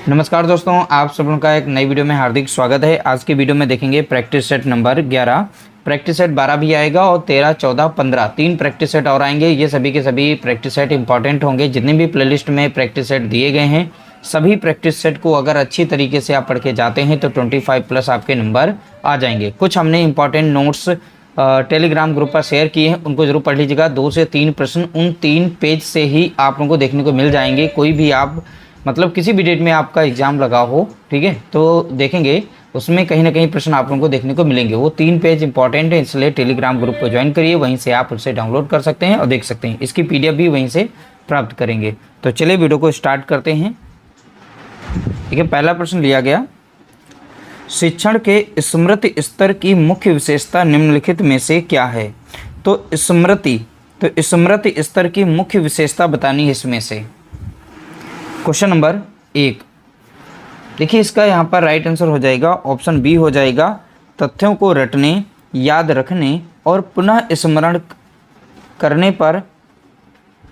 नमस्कार दोस्तों, आप सब लोगों का एक नई वीडियो में हार्दिक स्वागत है। आज की वीडियो में देखेंगे practice set number 11। Practice set 12 भी आएगा और 13, 14, 15 तीन प्रैक्टिस सेट और आएंगे। ये सभी के सभी प्रैक्टिस सेट इंपॉर्टेंट होंगे। जितने भी प्लेलिस्ट में प्रैक्टिस सेट दिए गए हैं सभी प्रैक्टिस सेट को अगर अच्छी तरीके से आप पढ़ के जाते हैं तो 25+ आपके नंबर आ जाएंगे। कुछ हमने इंपॉर्टेंट नोट्स टेलीग्राम ग्रुप पर शेयर किए हैं, उनको जरूर पढ़ लीजिएगा। 2 से 3 प्रश्न उन 3 पेज से ही आप लोगों को देखने को मिल जाएंगे। कोई भी आप मतलब किसी भी डेट में आपका एग्जाम लगा हो, ठीक है, तो देखेंगे उसमें कहीं ना कहीं प्रश्न आप लोगों को देखने को मिलेंगे। वो 3 पेज इंपॉर्टेंट है, इसलिए टेलीग्राम ग्रुप को ज्वाइन करिए, वहीं से आप उसे डाउनलोड कर सकते हैं और देख सकते हैं। इसकी पीडीएफ भी वहीं से प्राप्त करेंगे। तो चलिए वीडियो को स्टार्ट करते हैं। ठीक है, पहला प्रश्न लिया गया, शिक्षण के स्मृति स्तर की मुख्य विशेषता निम्नलिखित में से क्या है। तो स्मृति स्तर की मुख्य विशेषता बतानी है इसमें से। क्वेश्चन नंबर 1, देखिए इसका यहाँ पर राइट आंसर हो जाएगा ऑप्शन बी हो जाएगा, तथ्यों को रटने, याद रखने और पुनः स्मरण करने पर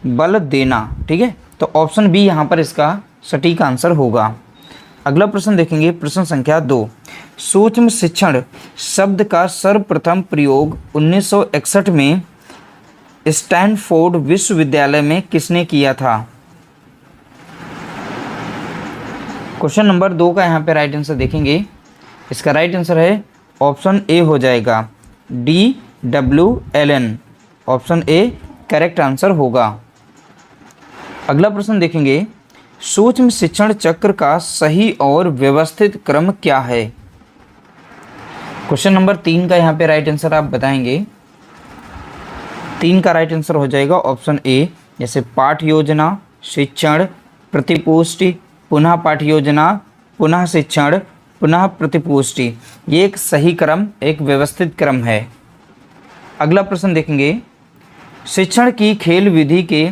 बल देना। ठीक है, तो ऑप्शन बी यहाँ पर इसका सटीक आंसर होगा। अगला प्रश्न देखेंगे, प्रश्न संख्या 2, सूक्ष्म शिक्षण शब्द का सर्वप्रथम प्रयोग 1961 में स्टैनफोर्ड विश्वविद्यालय में किसने किया था। क्वेश्चन नंबर 2 का यहाँ पे राइट आंसर देखेंगे, इसका राइट आंसर है ऑप्शन ए हो जाएगा, D.W. Allen. Option A correct answer होगा। अगला प्रश्न देखेंगे, सूक्ष्म शिक्षण चक्र का सही और व्यवस्थित क्रम क्या है। क्वेश्चन नंबर 3 का यहाँ पे राइट आंसर आप बताएंगे। 3 का राइट आंसर हो जाएगा ऑप्शन ए, जैसे पाठ योजना, शिक्षण, प्रतिपुष्टि, पुनः पाठ योजना, पुनः शिक्षण, पुनः प्रतिपुष्टि। ये एक सही क्रम, एक व्यवस्थित क्रम है। अगला प्रश्न देखेंगे, शिक्षण की खेल विधि के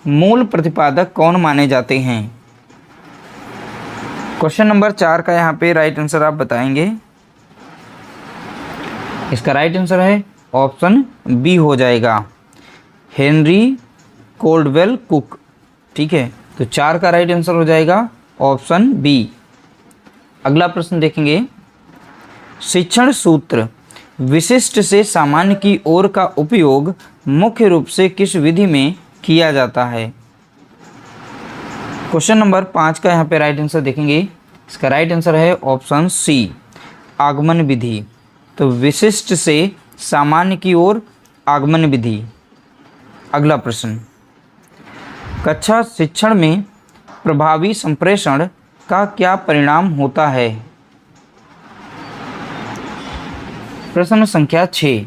मूल प्रतिपादक कौन माने जाते हैं। क्वेश्चन नंबर 4 का यहाँ पे राइट आंसर आप बताएंगे। इसका राइट आंसर है ऑप्शन बी हो जाएगा, हेनरी कोल्डवेल कुक। ठीक है, तो 4 का राइट आंसर हो जाएगा ऑप्शन बी। अगला प्रश्न देखेंगे, शिक्षण सूत्र विशिष्ट से सामान्य की ओर का उपयोग मुख्य रूप से किस विधि में किया जाता है। क्वेश्चन नंबर 5 का यहाँ पे राइट आंसर देखेंगे, इसका राइट आंसर है ऑप्शन सी, आगमन विधि। तो विशिष्ट से सामान्य की ओर आगमन विधि। अगला प्रश्न, कक्षा शिक्षण में प्रभावी संप्रेषण का क्या परिणाम होता है। प्रश्न संख्या 6,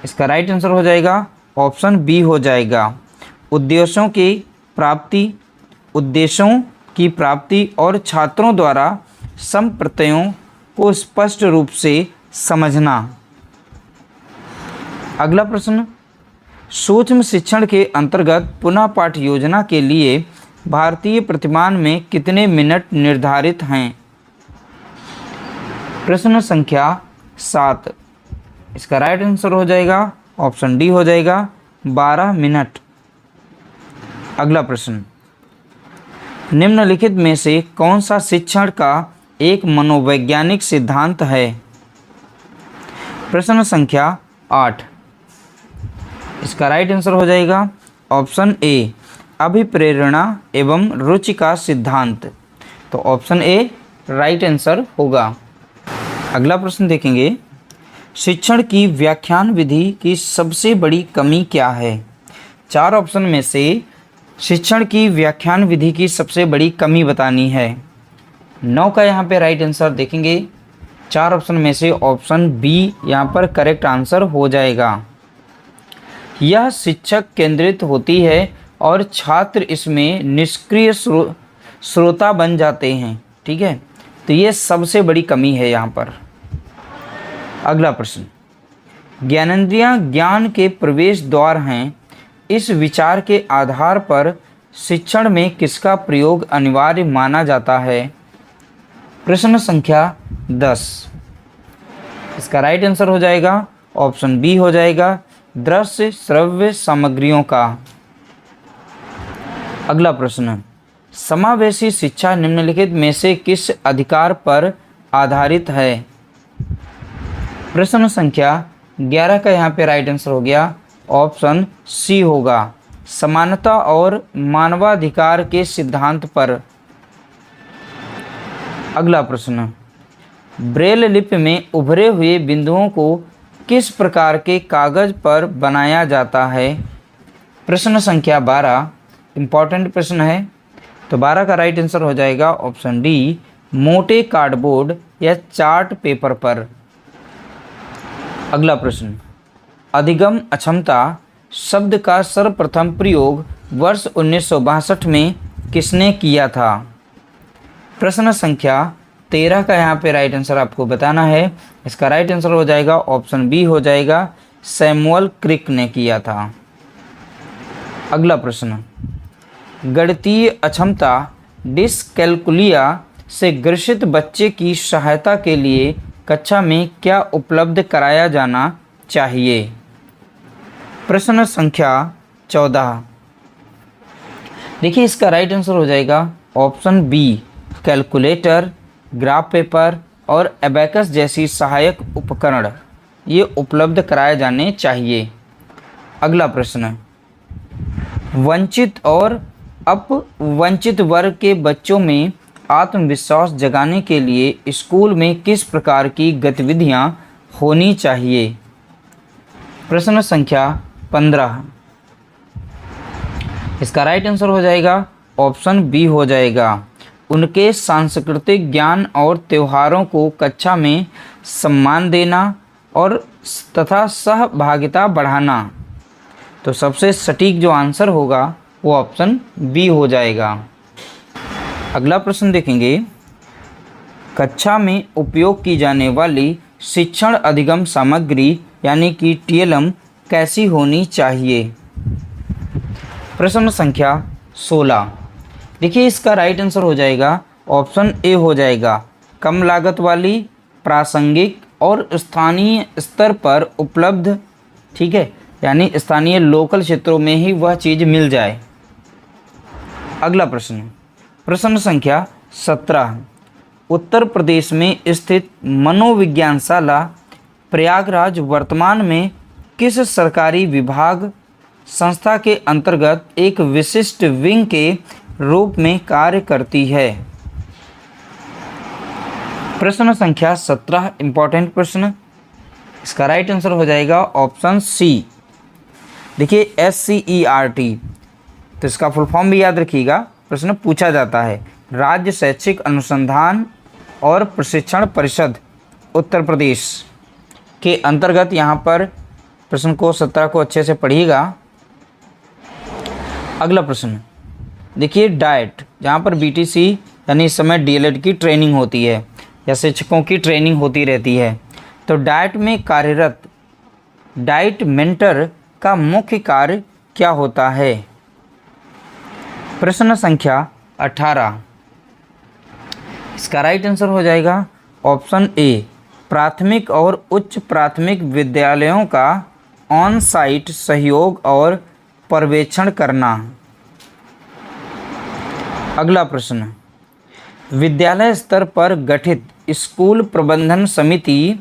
इसका राइट आंसर हो जाएगा ऑप्शन बी हो जाएगा, उद्देश्यों की प्राप्ति और छात्रों द्वारा संप्रत्ययों को स्पष्ट रूप से समझना। अगला प्रश्न, सूक्ष्म शिक्षण के अंतर्गत पुनः पाठ योजना के लिए भारतीय प्रतिमान में कितने मिनट निर्धारित हैं। प्रश्न संख्या 7, इसका राइट आंसर हो जाएगा ऑप्शन डी हो जाएगा, 12 मिनट। अगला प्रश्न, निम्नलिखित में से कौन सा शिक्षण का एक मनोवैज्ञानिक सिद्धांत है। प्रश्न संख्या 8, इसका राइट आंसर हो जाएगा ऑप्शन ए, अभिप्रेरणा एवं रुचि का सिद्धांत। तो ऑप्शन ए राइट आंसर होगा। अगला प्रश्न देखेंगे, शिक्षण की व्याख्यान विधि की सबसे बड़ी कमी क्या है। 4 ऑप्शन में से शिक्षण की व्याख्यान विधि की सबसे बड़ी कमी बतानी है। 9 का यहाँ पे राइट आंसर देखेंगे, 4 ऑप्शन में से ऑप्शन बी यहाँ पर करेक्ट आंसर हो जाएगा। यह शिक्षक केंद्रित होती है और छात्र इसमें निष्क्रिय श्रोता बन जाते हैं। ठीक है, तो ये सबसे बड़ी कमी है यहाँ पर। अगला प्रश्न, ज्ञानेंद्रियाँ ज्ञान के प्रवेश द्वार हैं, इस विचार के आधार पर शिक्षण में किसका प्रयोग अनिवार्य माना जाता है। प्रश्न संख्या 10, इसका राइट आंसर हो जाएगा ऑप्शन बी हो जाएगा, दृश्य श्रव्य सामग्रियों का। अगला प्रश्न, समावेशी शिक्षा निम्नलिखित में से किस अधिकार पर आधारित है? प्रश्न संख्या 11 का यहाँ पे राइट आंसर हो गया ऑप्शन सी होगा, समानता और मानवाधिकार के सिद्धांत पर। अगला प्रश्न, ब्रेल लिपि में उभरे हुए बिंदुओं को किस प्रकार के कागज पर बनाया जाता है? प्रश्न संख्या 12 इम्पॉर्टेंट प्रश्न है, तो 12 का राइट आंसर हो जाएगा ऑप्शन डी, मोटे कार्डबोर्ड या चार्ट पेपर पर। अगला प्रश्न, अधिगम अक्षमता शब्द का सर्वप्रथम प्रयोग वर्ष 1962 में किसने किया था? प्रश्न संख्या 13 का यहाँ पे राइट आंसर आपको बताना है। इसका राइट आंसर हो जाएगा ऑप्शन बी हो जाएगा, सैमुअल क्रिक ने किया था। अगला प्रश्न, गणितीय अक्षमता डिसकैलकुलिया से ग्रसित बच्चे की सहायता के लिए कक्षा में क्या उपलब्ध कराया जाना चाहिए? प्रश्न संख्या 14, देखिए इसका राइट आंसर हो जाएगा option B, calculator, graph paper और एबेकस जैसी सहायक उपकरण ये उपलब्ध कराए जाने चाहिए। अगला प्रश्न, वंचित और अपवंचित वर्ग के बच्चों में आत्मविश्वास जगाने के लिए स्कूल में किस प्रकार की गतिविधियां होनी चाहिए? प्रश्न संख्या 15, इसका राइट आंसर हो जाएगा ऑप्शन बी हो जाएगा, उनके सांस्कृतिक ज्ञान और त्योहारों को कक्षा में सम्मान देना और तथा सहभागिता बढ़ाना। तो सबसे सटीक जो आंसर होगा वो ऑप्शन बी हो जाएगा। अगला प्रश्न देखेंगे, कक्षा में उपयोग की जाने वाली शिक्षण अधिगम सामग्री यानी कि टीएलएम कैसी होनी चाहिए? प्रश्न संख्या 16, देखिए इसका राइट आंसर हो जाएगा ऑप्शन ए हो जाएगा, कम लागत वाली, प्रासंगिक और स्थानीय स्तर पर उपलब्ध, ठीक है, यानी स्थानीय लोकल क्षेत्रों में ही वह चीज़ मिल जाए। अगला प्रश्न, प्रश्न संख्या 17, उत्तर प्रदेश में स्थित मनोविज्ञानशाला प्रयागराज वर्तमान में किस सरकारी विभाग संस्था के अंतर्गत एक विशिष्ट विंग के रूप में कार्य करती है? प्रश्न संख्या 17 इम्पॉर्टेंट प्रश्न, इसका राइट आंसर हो जाएगा ऑप्शन सी, देखिए SCERT, तो इसका फुल फॉर्म भी याद रखिएगा, प्रश्न पूछा जाता है, राज्य शैक्षिक अनुसंधान और प्रशिक्षण परिषद उत्तर प्रदेश के अंतर्गत। यहाँ पर प्रश्न को 17 को अच्छे से पढ़िएगा। अगला प्रश्न देखिए, डाइट, जहाँ पर BTC यानी इस समय DLED की ट्रेनिंग होती है या शिक्षकों की ट्रेनिंग होती रहती है, तो डाइट में कार्यरत डाइट मेंटर का मुख्य कार्य क्या होता है? प्रश्न संख्या 18, इसका राइट आंसर हो जाएगा ऑप्शन ए, प्राथमिक और उच्च प्राथमिक विद्यालयों का ऑन साइट सहयोग और पर्यवेक्षण करना। अगला प्रश्न, विद्यालय स्तर पर गठित स्कूल प्रबंधन समिति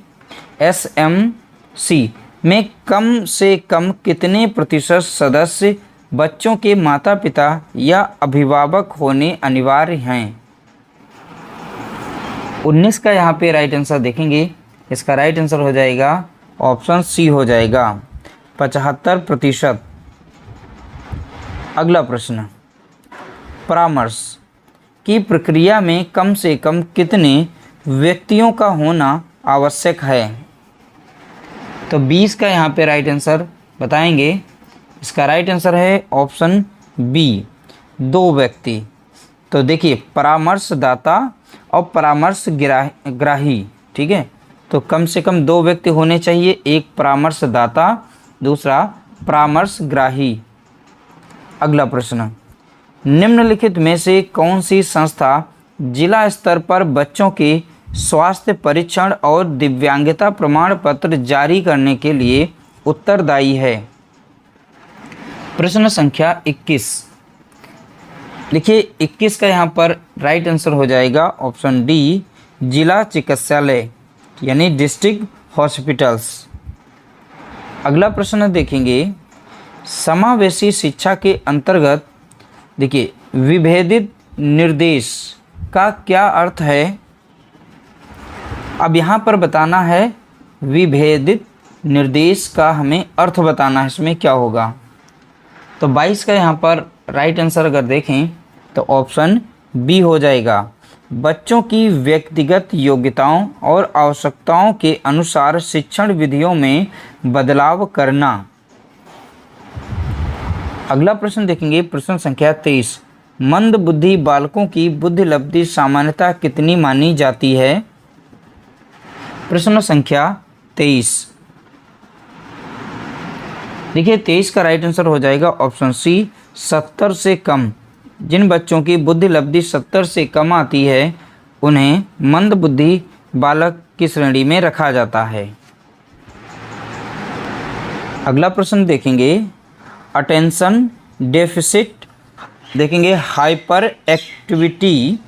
SMC में कम से कम कितने प्रतिशत सदस्य बच्चों के माता पिता या अभिभावक होने अनिवार्य हैं? 19 का यहाँ पे राइट आंसर देखेंगे, इसका राइट आंसर हो जाएगा ऑप्शन सी हो जाएगा, 75%। अगला प्रश्न, परामर्श की प्रक्रिया में कम से कम कितने व्यक्तियों का होना आवश्यक है? तो 20 का यहाँ पे राइट आंसर बताएंगे, इसका राइट आंसर है ऑप्शन बी, 2 व्यक्ति। तो देखिए, परामर्शदाता और परामर्शग्राही, ठीक है, तो कम से कम 2 व्यक्ति होने चाहिए, एक परामर्शदाता, दूसरा परामर्शग्राही। अगला प्रश्न, निम्नलिखित में से कौन सी संस्था जिला स्तर पर बच्चों के स्वास्थ्य परीक्षण और दिव्यांगता प्रमाण पत्र जारी करने के लिए उत्तरदायी है? प्रश्न संख्या 21, देखिए 21 का यहाँ पर राइट आंसर हो जाएगा ऑप्शन डी, जिला चिकित्सालय यानी डिस्ट्रिक्ट हॉस्पिटल्स। अगला प्रश्न देखेंगे, समावेशी शिक्षा के अंतर्गत देखिए विभेदित निर्देश का क्या अर्थ है। अब यहाँ पर बताना है विभेदित निर्देश का हमें अर्थ बताना है, इसमें क्या होगा। तो 22 का यहाँ पर राइट आंसर अगर देखें तो ऑप्शन बी हो जाएगा, बच्चों की व्यक्तिगत योग्यताओं और आवश्यकताओं के अनुसार शिक्षण विधियों में बदलाव करना। अगला प्रश्न देखेंगे, प्रश्न संख्या 23, मंद बुद्धि बालकों की बुद्धि लब्धि सामान्यतः कितनी मानी जाती है। प्रश्न संख्या 23, देखिए 23 का राइट आंसर हो जाएगा ऑप्शन सी, 70 से कम। जिन बच्चों की बुद्धि लब्धि 70 से कम आती है उन्हें मंद बुद्धि बालक की श्रेणी में रखा जाता है। अगला प्रश्न देखेंगे, अटेंशन डेफिसिट देखेंगे हाइपर एक्टिविटी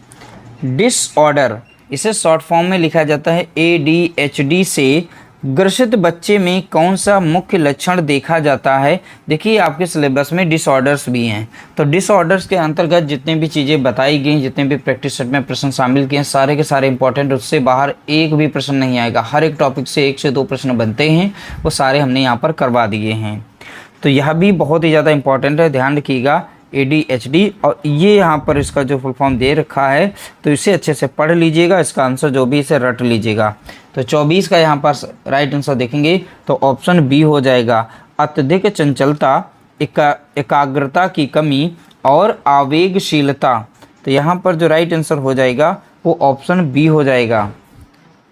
डिसऑर्डर, इसे शॉर्ट फॉर्म में लिखा जाता है ADHD से ग्रसित बच्चे में कौन सा मुख्य लक्षण देखा जाता है। देखिए आपके सिलेबस में डिसऑर्डर्स भी हैं, तो डिसऑर्डर्स के अंतर्गत जितने भी चीज़ें बताई गई, जितने भी प्रैक्टिस सेट में प्रश्न शामिल किए हैं, सारे के सारे इंपॉर्टेंट, उससे बाहर एक भी प्रश्न नहीं आएगा। हर एक टॉपिक से 1 से 2 प्रश्न बनते हैं, वो सारे हमने यहाँ पर करवा दिए हैं। तो यह भी बहुत ही ज़्यादा इंपॉर्टेंट है, ध्यान रखिएगा ADHD, और ये यहाँ पर इसका जो फुल फॉर्म दे रखा है तो इसे अच्छे से पढ़ लीजिएगा, इसका आंसर जो भी इसे रट लीजिएगा। तो 24 का यहाँ पर राइट आंसर देखेंगे तो ऑप्शन बी हो जाएगा, अत्यधिक चंचलता, एकाग्रता की कमी और आवेगशीलता। तो यहाँ पर जो राइट आंसर हो जाएगा वो ऑप्शन बी हो जाएगा।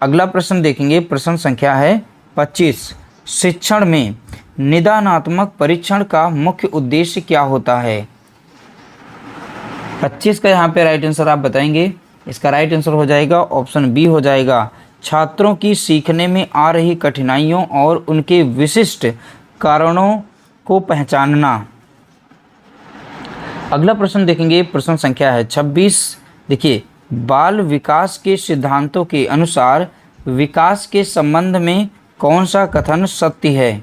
अगला प्रश्न देखेंगे, प्रश्न संख्या है 25, शिक्षण में निदानात्मक परीक्षण का मुख्य उद्देश्य क्या होता है। 25 का यहाँ पे राइट आंसर आप बताएंगे, इसका राइट आंसर हो जाएगा ऑप्शन बी हो जाएगा, छात्रों की सीखने में आ रही कठिनाइयों और उनके विशिष्ट कारणों को पहचानना। अगला प्रश्न देखेंगे, प्रश्न संख्या है 26, देखिए बाल विकास के सिद्धांतों के अनुसार विकास के संबंध में कौन सा कथन सत्य है।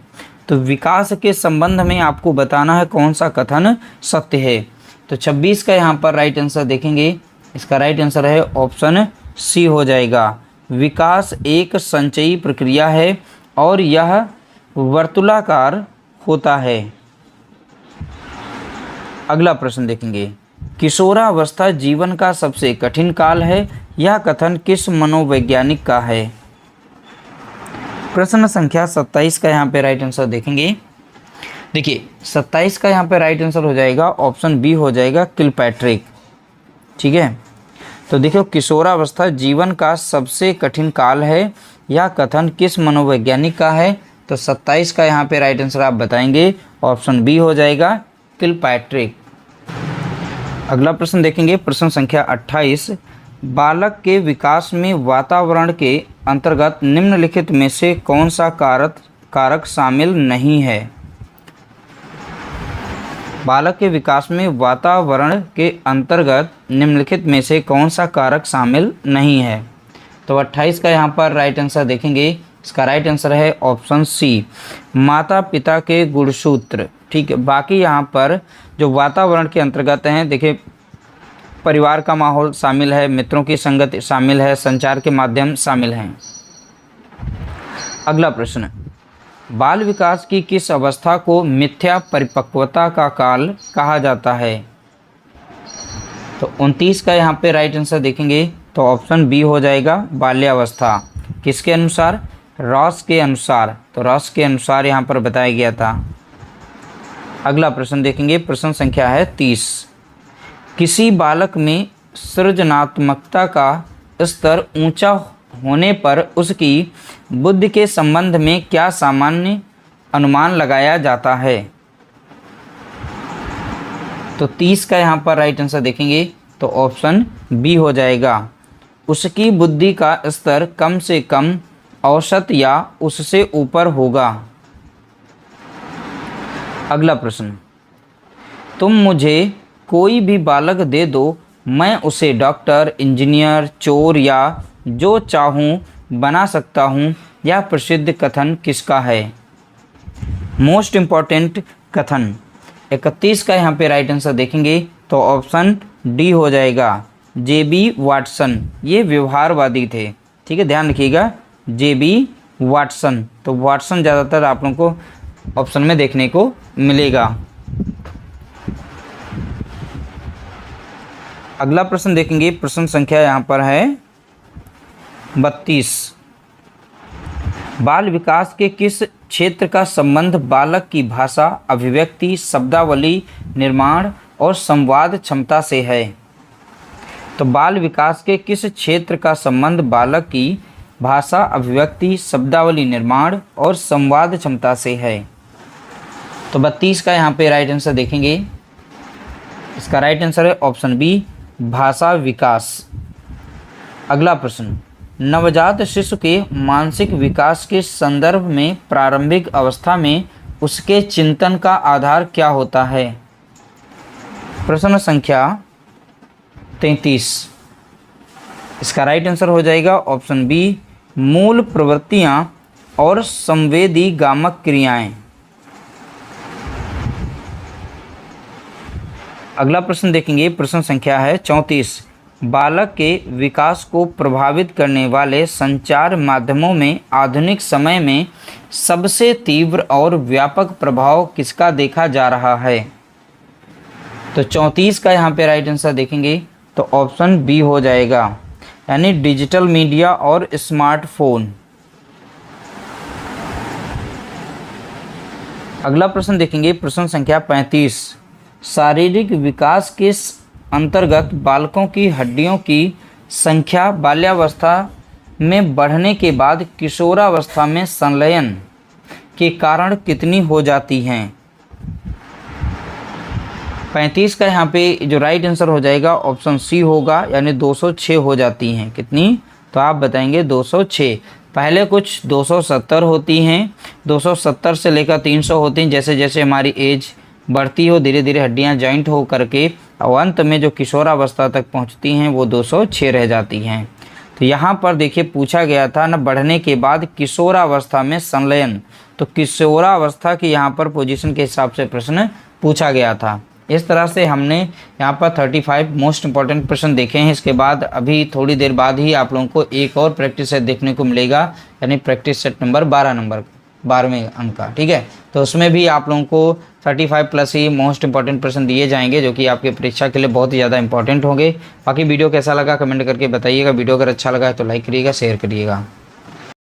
तो विकास के संबंध में आपको बताना है कौन सा कथन सत्य है। तो 26 का यहाँ पर राइट आंसर देखेंगे, इसका राइट आंसर है ऑप्शन सी हो जाएगा, विकास एक संचयी प्रक्रिया है और यह वर्तुलाकार होता है। अगला प्रश्न देखेंगे, किशोरावस्था जीवन का सबसे कठिन काल है, यह कथन किस मनोवैज्ञानिक का है। प्रश्न संख्या 27 का यहाँ पे राइट आंसर देखेंगे, देखिए 27 का यहाँ पे राइट आंसर हो जाएगा ऑप्शन बी हो जाएगा, किलपैट्रिक। ठीक है, तो देखो किशोरावस्था जीवन का सबसे कठिन काल है, यह कथन किस मनोवैज्ञानिक का है। तो 27 का यहाँ पे राइट आंसर आप बताएंगे, ऑप्शन बी हो जाएगा, किलपैट्रिक। अगला प्रश्न देखेंगे, प्रश्न संख्या 28, बालक के विकास में वातावरण के अंतर्गत निम्नलिखित में से कौन सा कारक शामिल नहीं है। बालक के विकास में वातावरण के अंतर्गत निम्नलिखित में से कौन सा कारक शामिल नहीं है। तो 28 का यहाँ पर राइट आंसर देखेंगे, इसका राइट आंसर है ऑप्शन सी, माता पिता के गुणसूत्र। ठीक है, बाकी यहाँ पर जो वातावरण के अंतर्गत हैं, देखिए परिवार का माहौल शामिल है, मित्रों की संगति शामिल है, संचार के माध्यम शामिल हैं। अगला प्रश्न, बाल विकास की किस अवस्था को मिथ्या परिपक्वता का काल कहा जाता है। तो 29 का यहाँ पे राइट आंसर देखेंगे तो ऑप्शन बी हो जाएगा, बाल्यावस्था। किसके अनुसार, रॉस के अनुसार। तो रॉस के अनुसार यहाँ पर बताया गया था। अगला प्रश्न देखेंगे, प्रश्न संख्या है 30, किसी बालक में सृजनात्मकता का स्तर ऊंचा होने पर उसकी बुद्धि के संबंध में क्या सामान्य अनुमान लगाया जाता है। तो 30 का यहाँ पर राइट आंसर देखेंगे तो ऑप्शन बी हो जाएगा, उसकी बुद्धि का स्तर कम से कम औसत या उससे ऊपर होगा। अगला प्रश्न, तुम मुझे कोई भी बालक दे दो, मैं उसे डॉक्टर, इंजीनियर, चोर या जो चाहूँ बना सकता हूँ। यह प्रसिद्ध कथन किसका है? मोस्ट इम्पॉर्टेंट कथन 31 का यहाँ पे राइट आंसर देखेंगे तो ऑप्शन डी हो जाएगा, जे.बी. वाटसन। ये व्यवहारवादी थे, ठीक है, ध्यान रखिएगा, जे.बी. वाटसन। तो वाटसन ज़्यादातर आप लोगों को ऑप्शन में देखने को मिलेगा। अगला प्रश्न देखेंगे, प्रश्न संख्या यहाँ पर है 32। बाल विकास के किस क्षेत्र का संबंध बालक की भाषा, अभिव्यक्ति, शब्दावली निर्माण और संवाद क्षमता से है? तो बाल विकास के किस क्षेत्र का संबंध बालक की भाषा, अभिव्यक्ति, शब्दावली निर्माण और संवाद क्षमता से है? तो 32 का यहाँ पे राइट आंसर देखेंगे, इसका राइट आंसर है ऑप्शन बी, भाषा विकास। अगला प्रश्न, नवजात शिशु के मानसिक विकास के संदर्भ में प्रारंभिक अवस्था में उसके चिंतन का आधार क्या होता है? प्रश्न संख्या 33, इसका राइट आंसर हो जाएगा ऑप्शन बी, मूल प्रवृत्तियां और संवेदी गामक क्रियाएं। अगला प्रश्न देखेंगे, प्रश्न संख्या है 34। बालक के विकास को प्रभावित करने वाले संचार माध्यमों में आधुनिक समय में सबसे तीव्र और व्यापक प्रभाव किसका देखा जा रहा है? तो 34 का यहाँ पे राइट आंसर देखेंगे तो ऑप्शन बी हो जाएगा, यानी डिजिटल मीडिया और स्मार्टफोन। अगला प्रश्न देखेंगे, प्रश्न संख्या 35। शारीरिक विकास के अंतर्गत बालकों की हड्डियों की संख्या बाल्यावस्था में बढ़ने के बाद किशोरावस्था में संलयन के कारण कितनी हो जाती हैं? 35 का यहाँ पे जो राइट आंसर हो जाएगा ऑप्शन सी होगा, यानी 206 हो जाती हैं। कितनी? तो आप बताएंगे 206। पहले कुछ 270 होती हैं, 270 से लेकर 300 होती हैं। जैसे जैसे हमारी एज बढ़ती हो धीरे धीरे हड्डियां जॉइंट हो करके और अंत में जो किशोरावस्था तक पहुंचती हैं वो 206 रह जाती हैं। तो यहाँ पर देखिए पूछा गया था ना, बढ़ने के बाद किशोरावस्था में संलयन, तो किशोरावस्था की यहाँ पर पोजीशन के हिसाब से प्रश्न पूछा गया था। इस तरह से हमने यहाँ पर 35 मोस्ट इंपॉर्टेंट प्रश्न देखे हैं। इसके बाद अभी थोड़ी देर बाद ही आप लोगों को एक और प्रैक्टिस सेट देखने को मिलेगा, यानी प्रैक्टिस सेट नंबर 12वें अंक का, ठीक है। तो उसमें भी आप लोगों को 35 प्लस ही मोस्ट इंपॉर्टेंट प्रश्न दिए जाएंगे, जो कि आपके परीक्षा के लिए बहुत ही ज़्यादा इंपॉर्टेंट होंगे। बाकी वीडियो कैसा लगा कमेंट करके बताइएगा। वीडियो अगर अच्छा लगा है तो लाइक करिएगा, शेयर करिएगा।